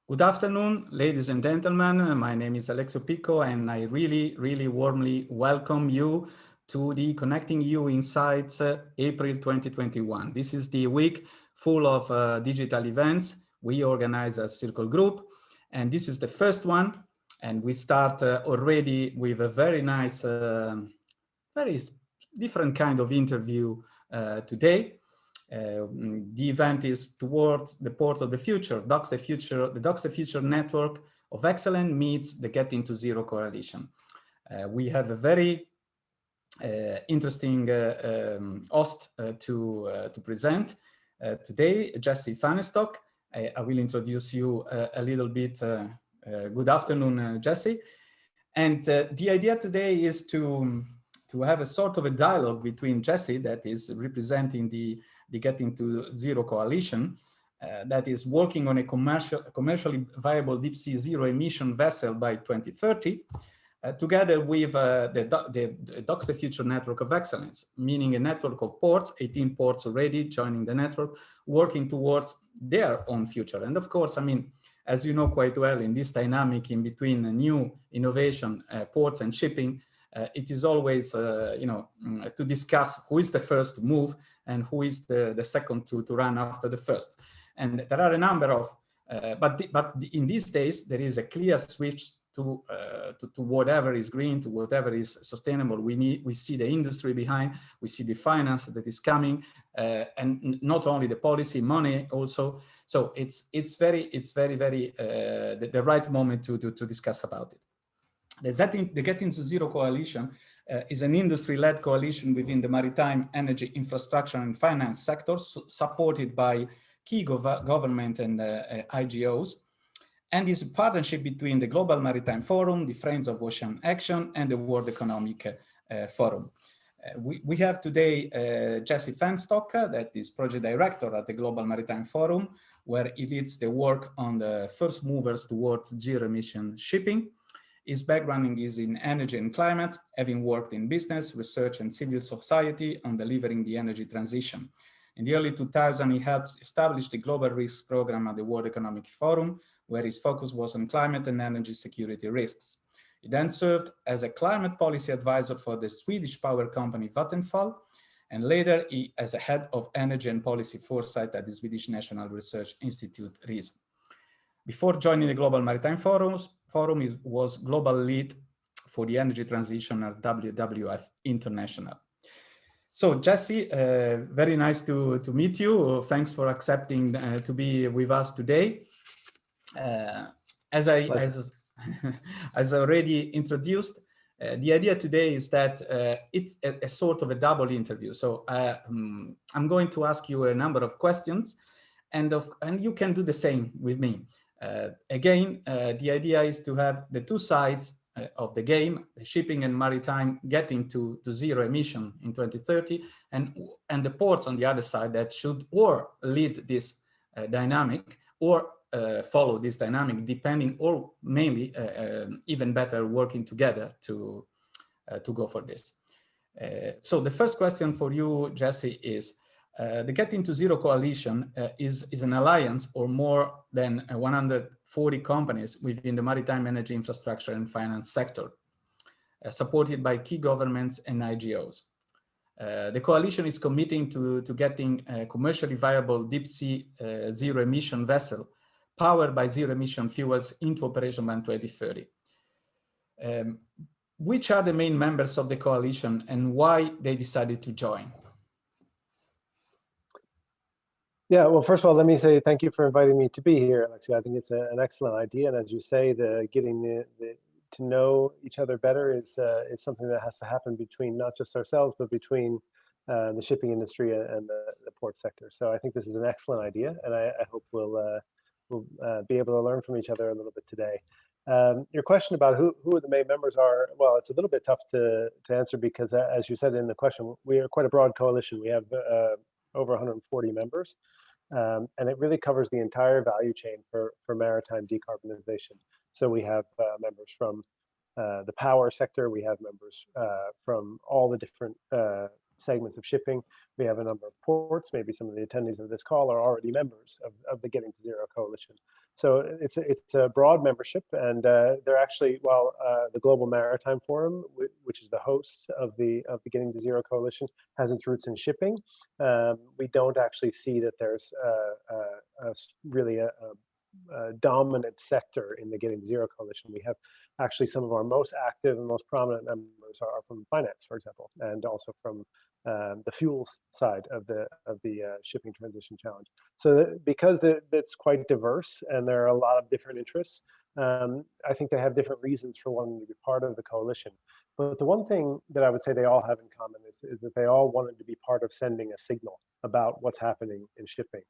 Good afternoon, ladies and gentlemen. My name is Alexio Pico, and I really warmly welcome you to the Connecting You Insights April 2021. This is the week full of digital events. We organize a circle group, and this is the first one. And we start already with a very nice, very different kind of interview today. The event is towards the port of the future, the DocksTheFuture network of excellence meets the Getting to Zero coalition. We have a very interesting host to present today, Jesse Fahnestock. I will introduce you a little bit. Good afternoon, Jesse. And the idea today is to have a sort of a dialogue between Jesse, that is representing the Getting to Zero coalition, that is working on a commercially viable deep sea zero emission vessel by 2030, together with the DocksTheFuture network of excellence, meaning a network of ports, 18 ports already joining the network, working towards their own future. And of course, I mean, as you know quite well, in this dynamic in between new innovation, ports and shipping, it is always, to discuss who is the first to move and who is the second to run after the first. And there are a number of, but in these days, there is a clear switch to whatever is green, to whatever is sustainable. We see the industry behind, we see the finance that is coming, and not only the policy, money also. So it's very the right moment to discuss about it. The Getting to Zero coalition is an industry-led coalition within the maritime, energy, infrastructure, and finance sectors, supported by key government and IGOs, and is a partnership between the Global Maritime Forum, the Friends of Ocean Action, and the World Economic Forum. We have today Jesse Fahnestock, that is project director at the Global Maritime Forum, where he leads the work on the first movers towards zero emission shipping. His background is in energy and climate, having worked in business, research, and civil society on delivering the energy transition. In the early 2000s, he helped establish the Global Risks Program at the World Economic Forum, where his focus was on climate and energy security risks. He then served as a climate policy advisor for the Swedish power company Vattenfall, and later as a head of energy and policy foresight at the Swedish National Research Institute, RISE. Before joining the Global Maritime Forum, he was global lead for the energy transition at WWF International. So Jesse, very nice to meet you. Thanks for accepting to be with us today. As already introduced, the idea today is that it's a sort of a double interview. So I'm going to ask you a number of questions, and you can do the same with me. Again, the idea is to have the two sides of the game, the shipping and maritime getting to zero emission in 2030, and the ports on the other side that should or lead this dynamic or follow this dynamic, depending, or mainly even better working together to go for this. So the first question for you, Jesse, is the Getting to Zero coalition is an alliance or more than 140 companies within the maritime, energy, infrastructure, and finance sector, supported by key governments and IGOs. The coalition is committing to getting a commercially viable deep sea zero emission vessel powered by zero emission fuels into operation by 2030. Which are the main members of the coalition and why they decided to join? Yeah, well, first of all, let me say thank you for inviting me to be here, Alexia. I think it's an excellent idea, and as you say, getting to know each other better is something that has to happen between not just ourselves, but between the shipping industry and the port sector. So I think this is an excellent idea, and I hope we'll be able to learn from each other a little bit today. Your question about who the main members are, well, it's a little bit tough to answer because, as you said in the question, we are quite a broad coalition. We have over 140 members, and it really covers the entire value chain for maritime decarbonization. So we have members from the power sector, we have members from all the different segments of shipping. We have a number of ports. Maybe some of the attendees of this call are already members of the Getting to Zero Coalition. So it's a broad membership, and they're actually, while the Global Maritime Forum, which is the host of the Getting to Zero Coalition, has its roots in shipping, we don't actually see that there's really a dominant sector in the Getting to Zero Coalition. We have actually some of our most active and most prominent members are from finance, for example, and also from the fuels side of the shipping transition challenge. So because it's quite diverse and there are a lot of different interests, I think they have different reasons for wanting to be part of the coalition. But the one thing that I would say they all have in common is that they all wanted to be part of sending a signal about what's happening in shipping,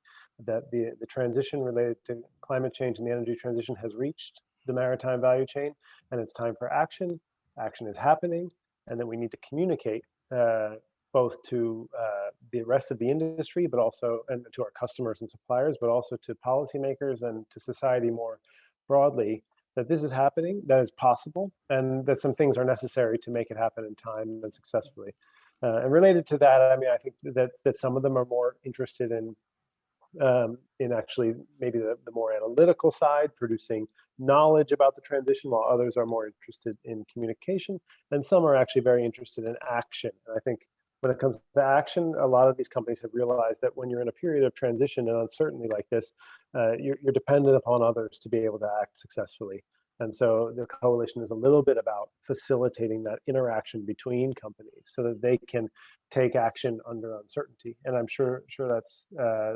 that the transition related to climate change and the energy transition has reached the maritime value chain, and it's time for action. Action is happening, and then we need to communicate both to the rest of the industry, but also and to our customers and suppliers, but also to policymakers and to society more broadly, that this is happening, that it's possible, and that some things are necessary to make it happen in time and successfully. And related to that, I mean, I think that some of them are more interested in actually maybe the more analytical side, producing knowledge about the transition, while others are more interested in communication, and some are actually very interested in action. And I think when it comes to action, a lot of these companies have realized that when you're in a period of transition and uncertainty like this, you're dependent upon others to be able to act successfully. And so the coalition is a little bit about facilitating that interaction between companies so that they can take action under uncertainty. And I'm sure that's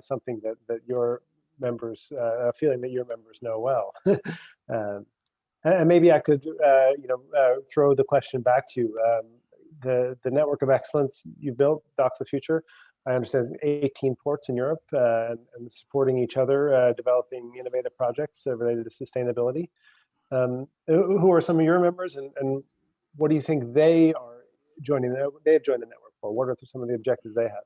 something that your members, a feeling that your members know well. And maybe I could, throw the question back to you. The network of excellence you built, DocksTheFuture, I understand 18 ports in Europe and supporting each other, developing innovative projects related to sustainability. Who are some of your members, and what do you think they are joining? They have joined the network for. What are some of the objectives they have?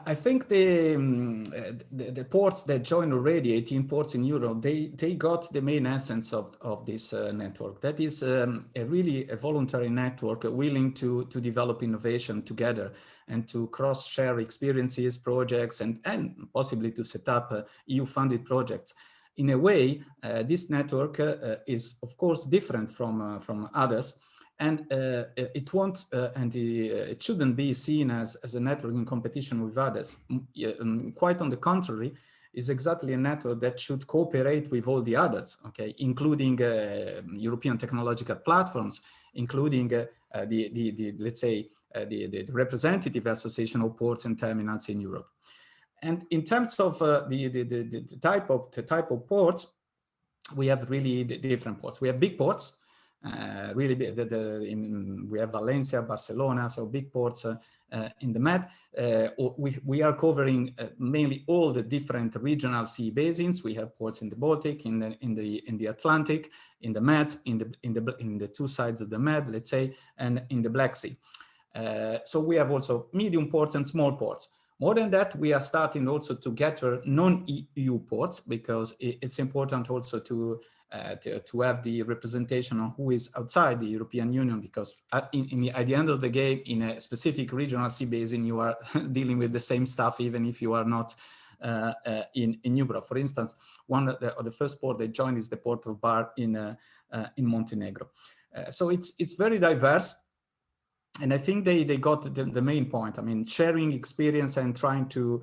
I think the ports that joined already, 18 ports in Europe, they got the main essence of this network. That is really a voluntary network willing to develop innovation together and to cross-share experiences, projects, and possibly to set up EU-funded projects. In a way, this network is, of course, different from others. And it won't, it shouldn't be seen as a network in competition with others. Quite on the contrary, is exactly a network that should cooperate with all the others, okay, including European technological platforms, including let's say, the representative association of ports and terminals in Europe. And in terms of the type of ports, we have really different ports. We have big ports. Really big, we have Valencia, Barcelona, so big ports in the Med. We are covering mainly all the different regional sea basins. We have ports in the Baltic, in the Atlantic, in the Med, in the two sides of the Med, let's say, and in the Black Sea. So we have also medium ports and small ports. More than that, we are starting also to gather non-EU ports, because it's important also to have the representation on who is outside the European Union, because at the end of the game, in a specific regional sea basin, you are dealing with the same stuff, even if you are not in Europe. For instance, one of the first port they joined is the port of Bar in Montenegro. So it's very diverse. And I think they got the main point. I mean, sharing experience and trying to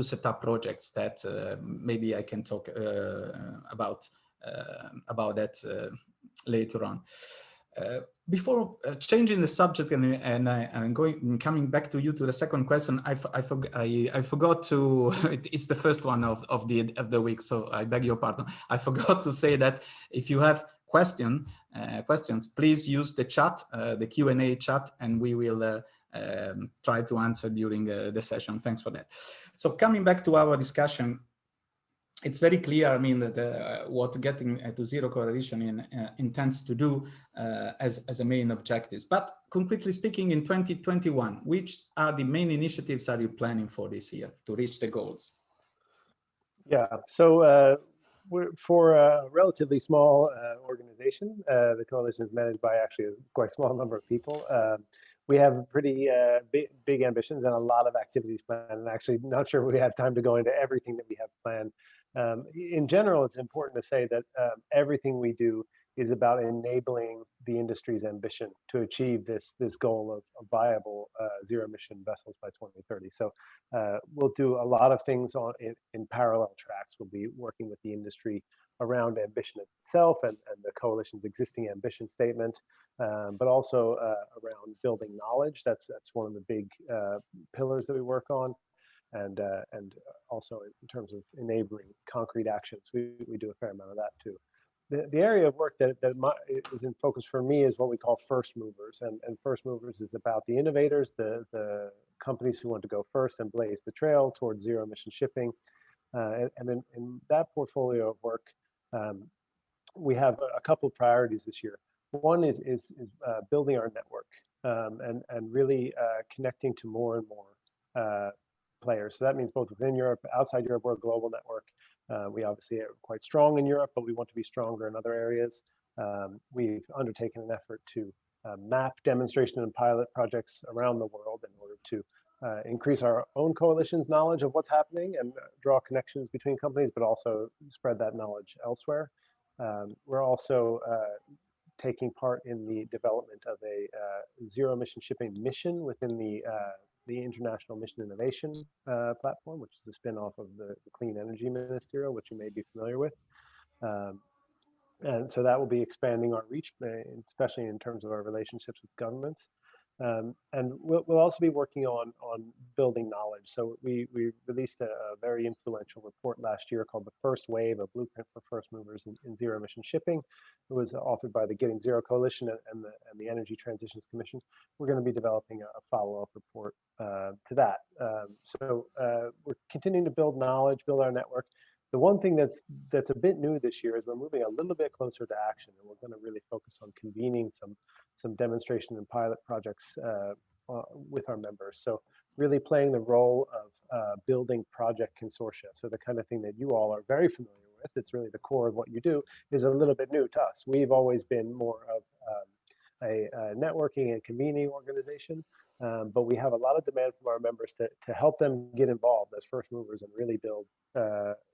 set up projects that maybe I can talk about that later on. Before changing the subject and I'm coming back to you to the second question, I forgot to. It's the first one of the week, so I beg your pardon. I forgot to say that if you have questions, please use the chat, the Q&A chat, and we will try to answer during the session. Thanks for that. So coming back to our discussion, it's very clear, I mean, that what Getting to Zero Coalition intends to do as a main objectives. But concretely speaking, in 2021, which are the main initiatives are you planning for this year to reach the goals? Yeah, so for a relatively small organization, the coalition is managed by actually a quite small number of people. we have pretty big ambitions and a lot of activities planned, and actually not sure we have time to go into everything that we have planned. In general, it's important to say that everything we do is about enabling the industry's ambition to achieve this goal of viable zero-emission vessels by 2030. So we'll do a lot of things in parallel tracks. We'll be working with the industry around ambition itself and the coalition's existing ambition statement, but also around building knowledge. That's one of the big pillars that we work on, and also in terms of enabling concrete actions, we do a fair amount of that too. The area of work that is in focus for me is what we call first movers, and first movers is about the innovators, the companies who want to go first and blaze the trail towards zero emission shipping. And in that portfolio of work, we have a couple of priorities this year. One is building our network and really connecting to more and more players. So that means both within Europe, outside Europe. We're a global network. We obviously are quite strong in Europe, but we want to be stronger in other areas. We've undertaken an effort to map demonstration and pilot projects around the world in order to increase our own coalition's knowledge of what's happening and draw connections between companies, but also spread that knowledge elsewhere. We're also taking part in the development of a zero-emission shipping mission within the International Mission Innovation platform, which is the spin-off of the Clean Energy Ministerial, which you may be familiar with. And so that will be expanding our reach, especially in terms of our relationships with governments. And we'll also be working on building knowledge. So we released a very influential report last year called The First Wave, a blueprint for first movers in zero emission shipping. It was authored by the Getting Zero Coalition and the Energy Transitions Commission. We're going to be developing a follow-up report to that. So we're continuing to build knowledge, build our network. The one thing that's a bit new this year is we're moving a little bit closer to action, and we're going to really focus on convening some demonstration and pilot projects with our members. So really playing the role of building project consortia. So the kind of thing that you all are very familiar with, it's really the core of what you do, is a little bit new to us. We've always been more of a networking and convening organization, but we have a lot of demand from our members to help them get involved as first movers and really build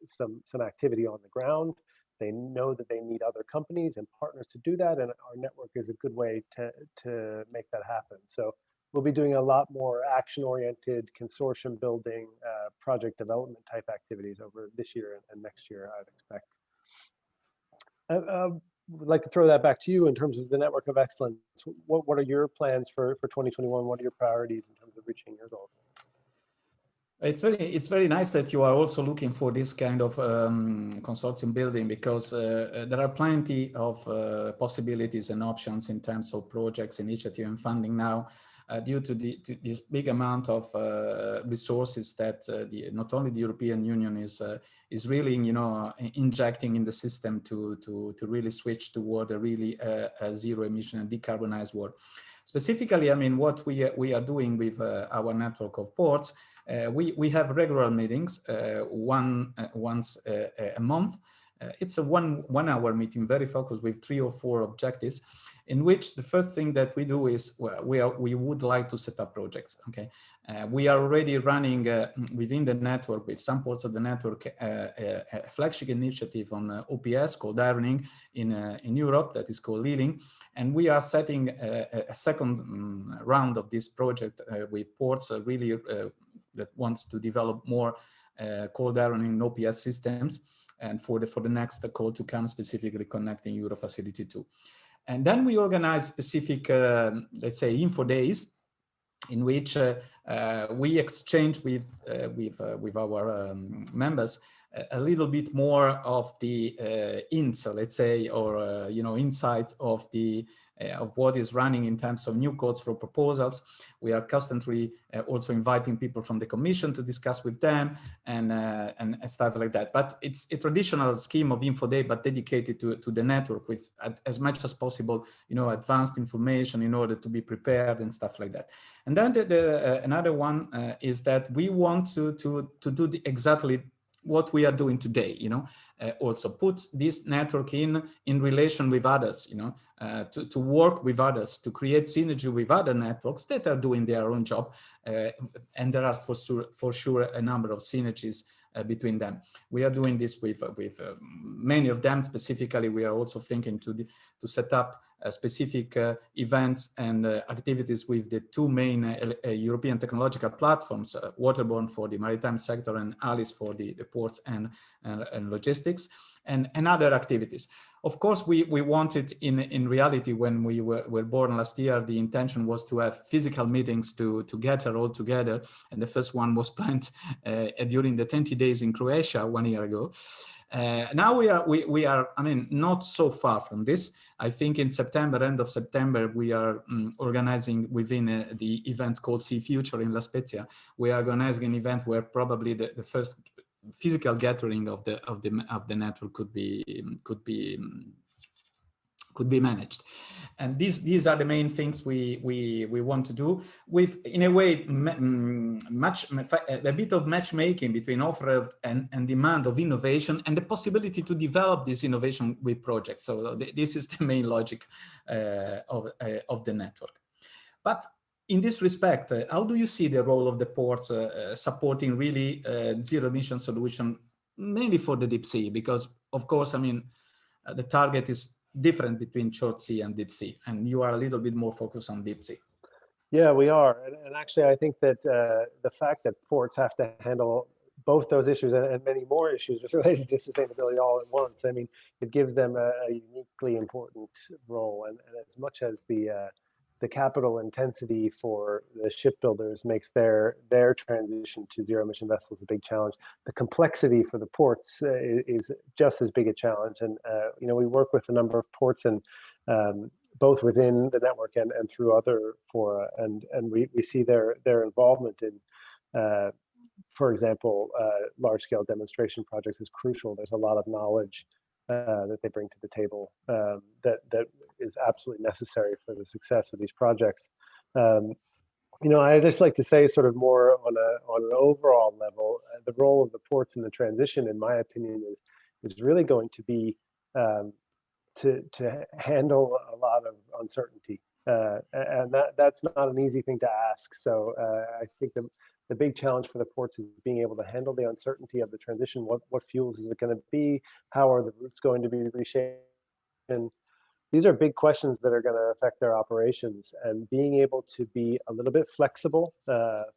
some activity on the ground. They know that they need other companies and partners to do that, and our network is a good way to make that happen. So we'll be doing a lot more action-oriented, consortium building, project development type activities over this year and next year, I'd expect. Would like to throw that back to you in terms of the network of excellence. What are your plans for 2021? What are your priorities in terms of reaching your goals? It's very nice that you are also looking for this kind of consortium building, because there are plenty of possibilities and options in terms of projects, initiative, and funding now, due to this big amount of resources that not only the European Union is really, injecting in the system to really switch toward a really zero emission and decarbonized world. Specifically, I mean, what we are doing with our network of ports, we have regular meetings once a month. It's a one hour meeting, very focused, with 3 or 4 objectives, in which the first thing that we do is we would like to set up projects. Okay, we are already running within the network, with some parts of the network, a flagship initiative on OPS called ironing in Europe that is called Leading, and we are setting a second round of this project with ports really that wants to develop more cold ironing and OPS systems, and for the next call to come, specifically connecting Euro Facility 2. And then we organize specific, let's say, info days, in which we exchange with our members a little bit more of the insights, let's say, or insights of what is running in terms of new calls for proposals. We are constantly also inviting people from the Commission to discuss with them and stuff like that. But it's a traditional scheme of info day, but dedicated to the network, with as much as possible, advanced information in order to be prepared and stuff like that. And then another one is that we want to do exactly what we are doing today, also put this network in relation with others, to work with others, to create synergy with other networks that are doing their own job. And there are for sure a number of synergies between them. We are doing this with many of them. Specifically, we are also thinking to set up specific events and activities with the two main European technological platforms, Waterborne for the maritime sector and Alice for the ports and logistics, and other activities. Of course, we wanted, in reality, when we were born last year, the intention was to have physical meetings to gather all together. And the first one was planned during the 20 days in Croatia 1 year ago. Now we are, I mean, not so far from this. I think in September, end of September, we are organizing within the event called Sea Future in La Spezia. We are organizing an event where probably the first physical gathering of the network could be managed. And these are the main things we want to do, with, in a way, a bit of matchmaking between offer and demand of innovation, and the possibility to develop this innovation with projects. So this is the main logic of the network. But in this respect, how do you see the role of the ports supporting really zero emission solution, mainly for the deep sea? Because, of course, I mean, the target is different between short sea and deep sea, and you are a little bit more focused on deep sea. Yeah, we are. And actually, I think that the fact that ports have to handle both those issues and many more issues related to sustainability all at once, I mean, it gives them a uniquely important role. And as much as the capital intensity for the shipbuilders makes their transition to zero emission vessels a big challenge, the complexity for the ports is just as big a challenge. And we work with a number of ports, and both within the network and through other fora, and we see their involvement in, for example, large-scale demonstration projects is crucial. There's a lot of knowledge that they bring to the table that is absolutely necessary for the success of these projects. I just like to say, sort of more on an overall level, the role of the ports in the transition, in my opinion, is really going to be to handle a lot of uncertainty, and that's not an easy thing to ask. So I think the big challenge for the ports is being able to handle the uncertainty of the transition. What fuels is it going to be? How are the routes going to be reshaped? And these are big questions that are going to affect their operations, and being able to be a little bit flexible,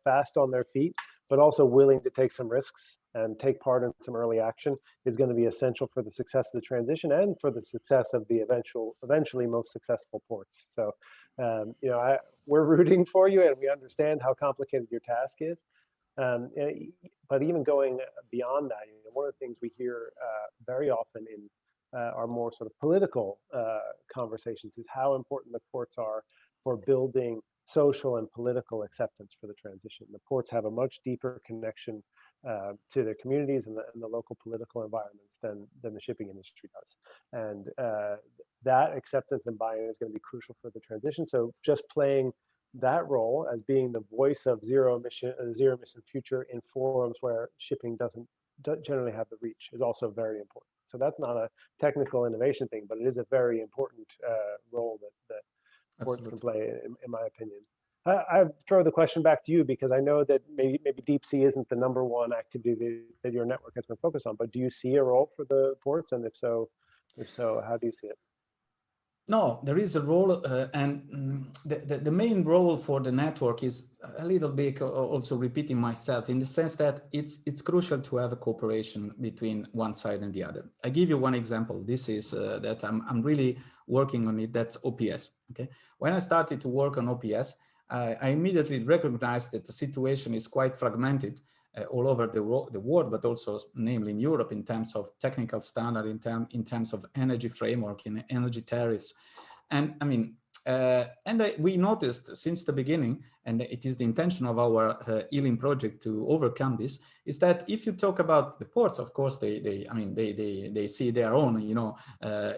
fast on their feet, but also willing to take some risks and take part in some early action is going to be essential for the success of the transition and for the success of the eventually most successful ports. So, we're rooting for you, and we understand how complicated your task is. But even going beyond that, one of the things we hear very often in our more sort of political conversations is how important the ports are for building social and political acceptance for the transition. The ports have a much deeper connection to their communities and the local political environments than the shipping industry does. And that acceptance and buy-in is going to be crucial for the transition. So just playing that role as being the voice of zero emission future in forums where shipping doesn't generally have the reach is also very important. So that's not a technical innovation thing, but it is a very important role that ports can play, in my opinion. I throw the question back to you, because I know that maybe deep sea isn't the #1 activity that your network has been focused on, but do you see a role for the ports? And if so, how do you see it? No, there is a role, and the main role for the network is a little bit also repeating myself, in the sense that it's crucial to have a cooperation between one side and the other. I give you one example. This is that I'm really working on it. That's OPS. Okay, when I started to work on OPS, I immediately recognized that the situation is quite fragmented all over the world, but also namely in Europe, in terms of technical standard, in terms of energy framework, in energy tariffs. And I mean, we noticed since the beginning, and it is the intention of our Healing project to overcome this, is that if you talk about the ports, of course, they see their own,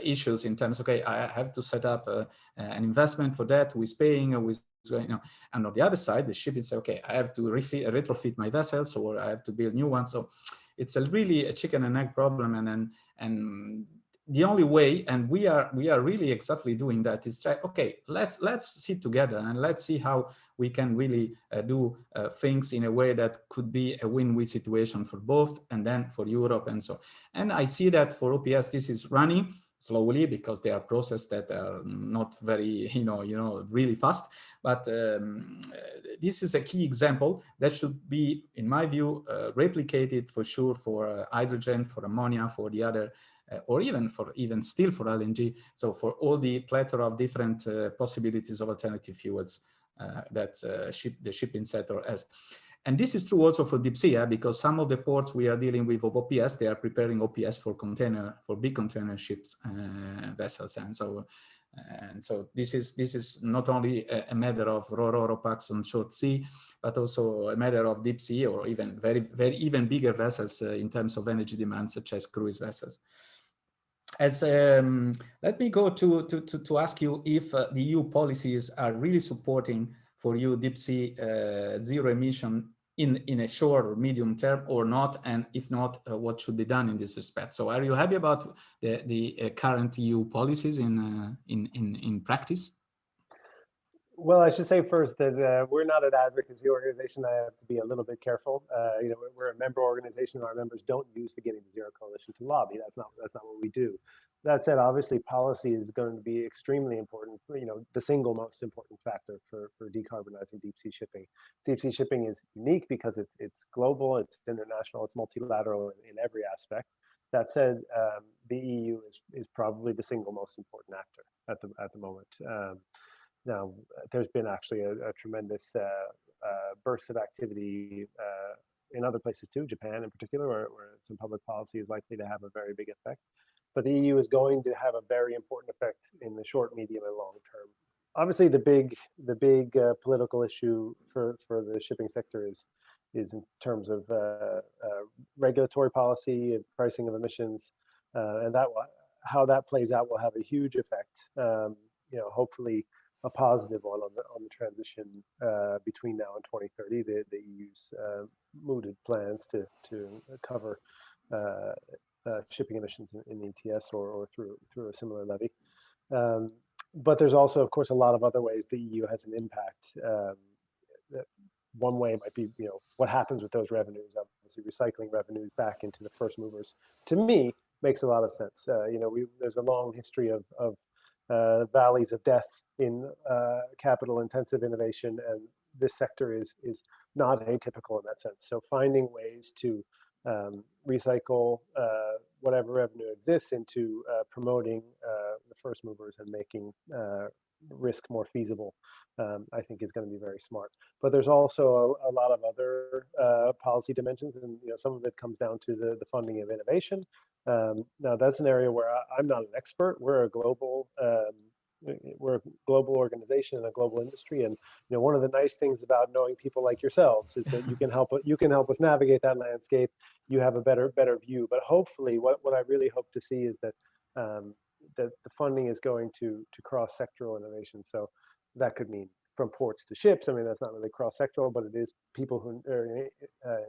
issues in terms of, okay, I have to set up an investment for that, who is paying, who is, and on the other side, the shipping say, okay, I have to retrofit my vessels, or I have to build new ones. So it's really a chicken and egg problem, and the only way, and we are really exactly doing that, is try, okay, let's sit together and let's see how we can really do things in a way that could be a win-win situation for both, and then for Europe and so. And I see that for OPS this is running slowly because they are processes that are not very, really fast. But this is a key example that should be, in my view, replicated for sure for hydrogen, for ammonia, for the other, or even still for LNG. So for all the plethora of different possibilities of alternative fuels that the shipping sector has. And this is true also for deep sea, because some of the ports we are dealing with of OPS, they are preparing OPS for big container ships, vessels, and so this is not only a matter of ro-ro packs on short sea, but also a matter of deep sea, or even very even bigger vessels in terms of energy demand, such as cruise vessels. As let me go to ask you if the EU policies are really supporting for you deep sea zero emission in a short or medium term or not, and if not, what should be done in this respect? So, are you happy about the current EU policies in practice? Well, I should say first that we're not an advocacy organization. I have to be a little bit careful. We're a member organization, and our members don't use the Getting to Zero Coalition to lobby. That's not what we do. That said, obviously, policy is going to be extremely important. The single most important factor for decarbonizing deep sea shipping. Deep sea shipping is unique because it's global, it's international, it's multilateral in every aspect. That said, the EU is probably the single most important actor at the moment. Now, there's been actually a tremendous burst of activity in other places too, Japan in particular, where some public policy is likely to have a very big effect. But the EU is going to have a very important effect in the short, medium, and long term. Obviously, the big political issue for the shipping sector is in terms of regulatory policy and pricing of emissions, and how that plays out will have a huge effect. Hopefully a positive one on the transition between now and 2030. The EU's mooted plans to cover shipping emissions in ETS or through a similar levy. But there's also, of course, a lot of other ways the EU has an impact. One way might be, what happens with those revenues. Obviously, recycling revenues back into the first movers, to me, makes a lot of sense. There's a long history of valleys of death in capital-intensive innovation, and this sector is not atypical in that sense. So finding ways to recycle whatever revenue exists into promoting the first movers and making risk more feasible, I think is going to be very smart. But there's also a lot of other policy dimensions, and some of it comes down to the funding of innovation. Now that's an area where I'm not an expert. We're a global organization and a global industry, and one of the nice things about knowing people like yourselves is that you can help us navigate that landscape. You have a better view. But hopefully, what I really hope to see is that that the funding is going to cross-sectoral innovation. So that could mean from ports to ships. I mean, that's not really cross-sectoral, but it is people who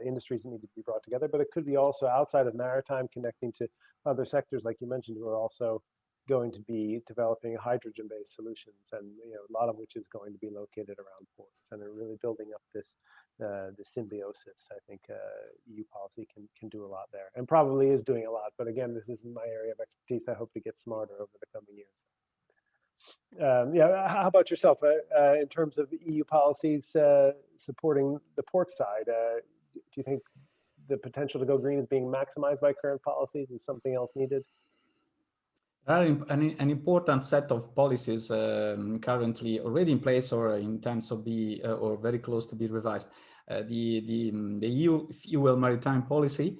industries that need to be brought together. But it could be also outside of maritime, connecting to other sectors, like you mentioned, who are also going to be developing hydrogen-based solutions, and a lot of which is going to be located around ports, and they're really building up this symbiosis. I think EU policy can do a lot there, and probably is doing a lot. But again, this isn't my area of expertise. I hope to get smarter over the coming years. How about yourself in terms of EU policies supporting the port side? Do you think the potential to go green is being maximized by current policies? Is something else needed? There are an important set of policies currently already in place, or in terms of or very close to be revised. The EU fuel maritime policy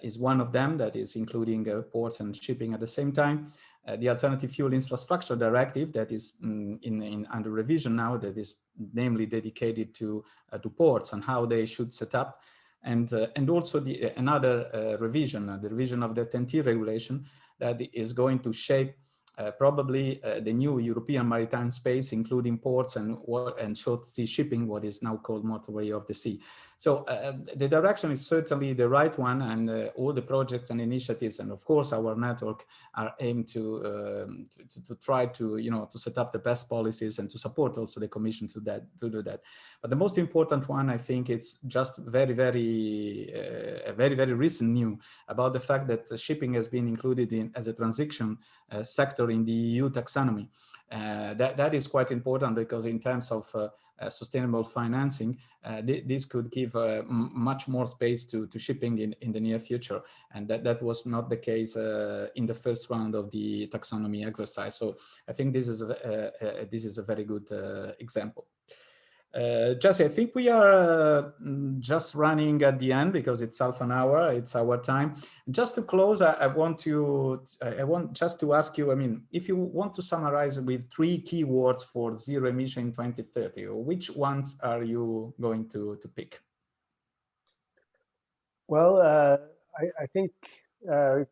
is one of them, that is including ports and shipping at the same time. The Alternative Fuel Infrastructure Directive, that is under revision now, that is namely dedicated to ports and how they should set up, and also another revision, the revision of the TEN-T regulation, that is going to shape probably the new European maritime space, including ports and short sea shipping, what is now called motorway of the sea. So the direction is certainly the right one, and all the projects and initiatives, and of course our network, are aimed to try to, you know, to set up the best policies and to support also the Commission to do that. But the most important one, I think, it's just very recent news about the fact that shipping has been included as a transition sector in the EU taxonomy. That is quite important, because in terms of sustainable financing, this could give much more space to shipping in the near future, and that was not the case in the first round of the taxonomy exercise. So I think this is a very good example. Jesse, I think we are just running at the end, because it's half an hour, it's our time. Just to close, I want just to ask you, I mean, if you want to summarize with 3 keywords for zero emission in 2030, which ones are you going to pick? Well, I think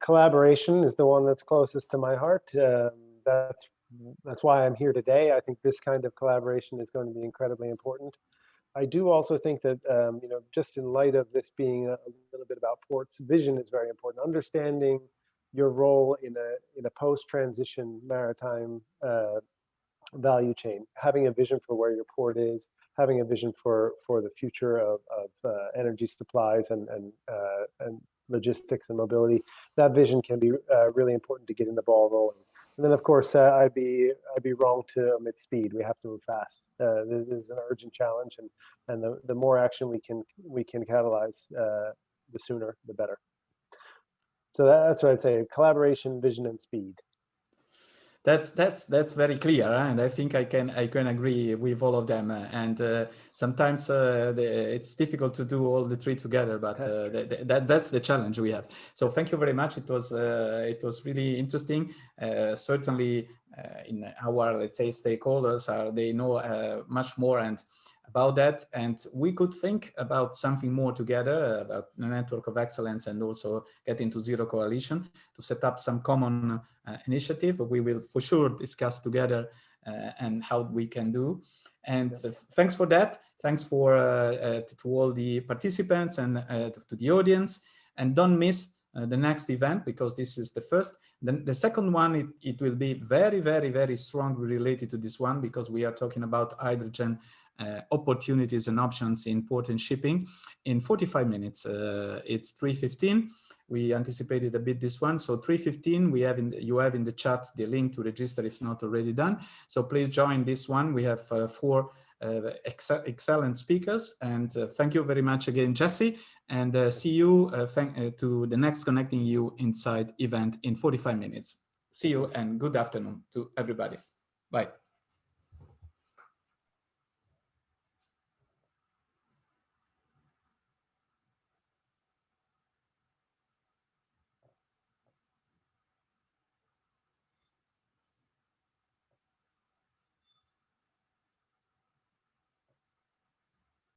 collaboration is the one that's closest to my heart. That's why I'm here today. I think this kind of collaboration is going to be incredibly important. I do also think that, you know, just in light of this being a little bit about ports, vision is very important. Understanding your role in a post-transition maritime value chain, having a vision for where your port is, having a vision for the future of energy supplies and logistics and mobility. That vision can be really important to getting the ball rolling. And then, of course, I'd be wrong to omit speed. We have to move fast. This is an urgent challenge, and the more action we can catalyze, the sooner, the better. So that's what I'd say: collaboration, vision, and speed. That's very clear, and I think I can agree with all of them. And sometimes it's difficult to do all the 3 together, but that's the challenge we have. So thank you very much. It was really interesting. Certainly, in our, let's say, stakeholders, they know much more about that, and we could think about something more together, about the network of excellence, and also get into Zero Coalition to set up some common initiative. We will for sure discuss together and how we can do. And thanks for that. Thanks for to all the participants and to the audience. And don't miss the next event, because this is the first. Then the second one, it will be very strongly related to this one, because we are talking about hydrogen opportunities and options in port and shipping in 45 minutes. It's 3:15. We anticipated a bit this one. So 3:15, you have in the chat the link to register if not already done. So please join this one. We have 4 excellent speakers. And thank you very much again, Jesse. And see you to the next Connecting You Inside event in 45 minutes. See you, and good afternoon to everybody. Bye.